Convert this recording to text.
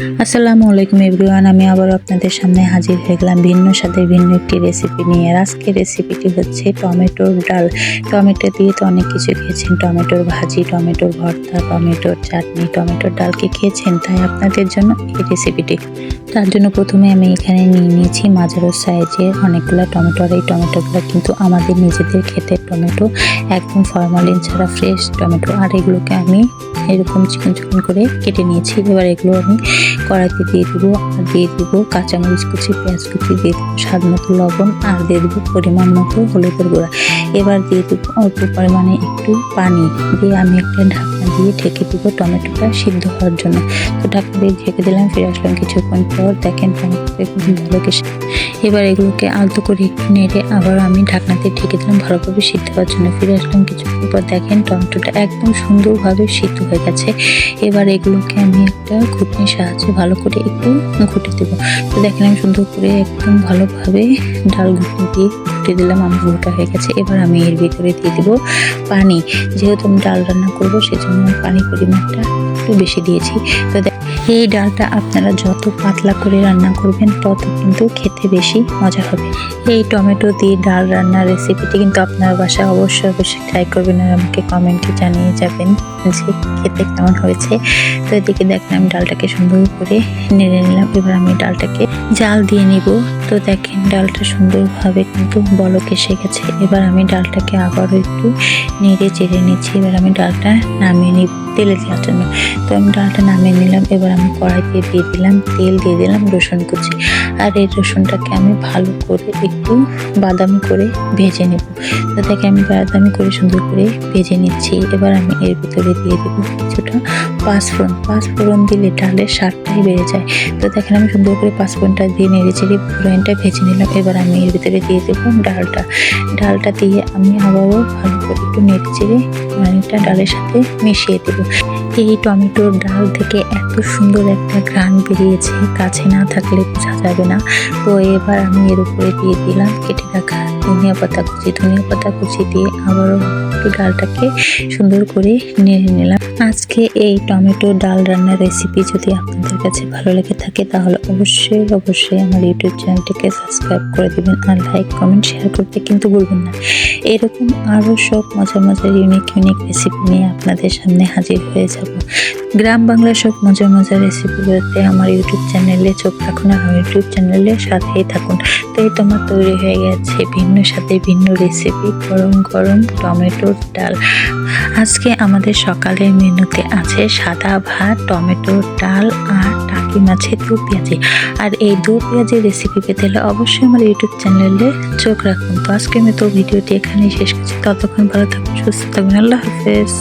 আসসালামু আলাইকুম এভরিওয়ান, আমি আবার আপনাদের সামনে হাজির হয়ে গেলাম ভিন্ন স্বাদের ভিন্ন একটি রেসিপি নিয়ে। আর আজকের রেসিপিটি হচ্ছে টমেটোর ডাল। টমেটো দিয়ে তো অনেক কিছু খেয়েছেন, টমেটোর ভাজি, টমেটোর ভর্তা, টমেটোর চাটনি, টমেটোর ডাল কি খেয়েছেন? তাই আপনাদের জন্য এই রেসিপিটি। তার জন্য প্রথমে আমি এখানে নিয়ে নিয়েছি মাঝারো সাইজের অনেকগুলো টমেটো। আর এই টমেটোগুলো কিন্তু আমাদের নিজেদের ক্ষেতের টমেটো, একদম ফরমালিন ছাড়া ফ্রেশ টমেটো। আর এগুলোকে আমি এরকম চিকন চিকন করে কেটে নিয়েছি। এবার এগুলো আমি কড়াইতে দিয়ে দেবো, আর দিয়ে দেবো কাঁচামরিচ কুচি, পেঁয়াজ কুচি, দিয়ে দেবো স্বাদ মতো লবণ, আর দিয়ে দেবো পরিমাণ মতো হলুদের গুঁড়া। এবার দিয়ে দেবো অল্প পরিমাণে একটু পানি দিয়ে আমি একটা ঢাকনা দিয়ে ঢেকে দেবো টমেটোটা সিদ্ধ হওয়ার জন্য। তো ঢাকনা দিয়ে ঢেকে দিলাম, ফিরে আসলাম কিছুক্ষণ পর। দেখেন টমেটোটা খুব ভালো এবার এগুলোকে আলতো করে একটু নেড়ে আবার আমি ঢাকনাতে ঢেকে দিলাম ভালোভাবে সিদ্ধ হওয়ার জন্য। ফিরে আসলাম কিছুক্ষণ পর, দেখেন টমেটোটা একদম সুন্দরভাবে সিদ্ধ হয়ে গেছে। এবার এগুলোকে আমি একটা ঘুটনির সাহায্যে ভালো করে একটু ঘুটে দেবো। তো দেখেন আমি সুন্দর করে একদম ভালোভাবে ডাল ঘুটনি দিয়ে ঘুটে দিলাম, আমার ঘুটা হয়ে গেছে। এবার আমি এর ভিতরে দিয়ে দেবো পানি। যেহেতু আমি ডাল রান্না করবো সেজন্য পানির পরিমাণটা একটু বেশি দিয়েছি। তো এই ডালটা আপনারা যত পাতলা করে রান্না করবেন তত কিন্তু খেতে বেশি মজা হবে। এই টমেটো দিয়ে ডাল রান্নার রেসিপিটি কিন্তু আপনারা বাসায় অবশ্যই ট্রাই করবেন, আর আমাকে কমেন্টে জানিয়ে যাবেন যে খেতে কেমন হয়েছে। তো এদিকে দেখলাম ডালটাকে সুন্দর করে নেড়ে নিলাম। এবার আমি ডালটাকে জাল দিয়ে নিব। তো দেখেন ডালটা সুন্দরভাবে কিন্তু বলক এসে গেছে। এবার আমি ডালটাকে আবারও একটু নেড়ে চেড়ে নিচ্ছি। এবার আমি ডালটা নামিয়ে নিব তেলে দেওয়ার জন্য। তো আমি ডালটা নামিয়ে নিলাম। এবার আমি কড়াইতে দিয়ে দিলাম তেল, দিয়ে দিলাম রসুন কুচি। আর এই রসুনটাকে আমি ভালো করে একটু বাদামি করে ভেজে নেব। তো দেখে আমি বাদামি করে সুন্দর করে ভেজে নিচ্ছি। এবার আমি এর ভিতরে দিয়ে দেবো কিছুটা পাঁচফোড়ন। পাঁচফোড়ন দিলে ডালের স্বাদটাই বেড়ে যায়। তো দেখেন আমি সুন্দর করে পাঁচফোড়নটা দিয়ে নেড়ে চেড়ে ফোড়নটা ভেজে নিলাম। এবার আমি এর ভিতরে দিয়ে দেবো ডালটা দিয়ে আমি আবারও ভালো করে একটু নেড়ে চেড়ে ফোড়নটা ডালের সাথে মিশিয়ে দেবো। এই টমেটোর ডাল থেকে এত সুন্দর একটা ঘ্রাণ বেরিয়েছে, কাছে না থাকলে বোঝা যাবে না। তো এবার আমি এর উপরে দিয়ে দিলাম কেটে রাখা ধনিয়া পাতা কুচি দিয়ে আবারও একটু ডালটাকে সুন্দর করে নেড়ে নিলাম। আজকে এই টমেটো ডাল রান্নার রেসিপি যদি আপনাদের কাছে ভালো লেগে থাকে তাহলে অবশ্যই আমার ইউটিউব চ্যানেলটিকে সাবস্ক্রাইব করে দেবেন, আর লাইক কমেন্ট শেয়ার করতে কিন্তু ভুলবেন না। এরকম আরও সব মজার ইউনিক রেসিপি নিয়ে আপনাদের সামনে হাজির হয়ে যাব। গ্রাম বাংলার সব মজার রেসিপি পেতে আমার ইউটিউব চ্যানেলে চোখ রাখুন, আর আমার ইউটিউব চ্যানেলের সাথেই থাকুন। তো এই তোমার তৈরি হয়ে গেছে ভিন্ন সাথে ভিন্ন রেসিপি, গরম গরম টমেটোর ডাল। আজকে আমাদের সকালের মেনুতে আছে সাদা ভাত, টমেটোর ডাল, আর টাকি মাছের দো পেঁয়াজি। আর এই দো পেঁয়াজি রেসিপি পেতে হলে অবশ্যই আমার ইউটিউব চ্যানেলে চোখ রাখুন। তো আজকের মতো ভিডিওটি এখানেই শেষ করছি। ততক্ষণ ভালো থাকুন, সুস্থ থাকুন, আল্লাহ হাফেজ।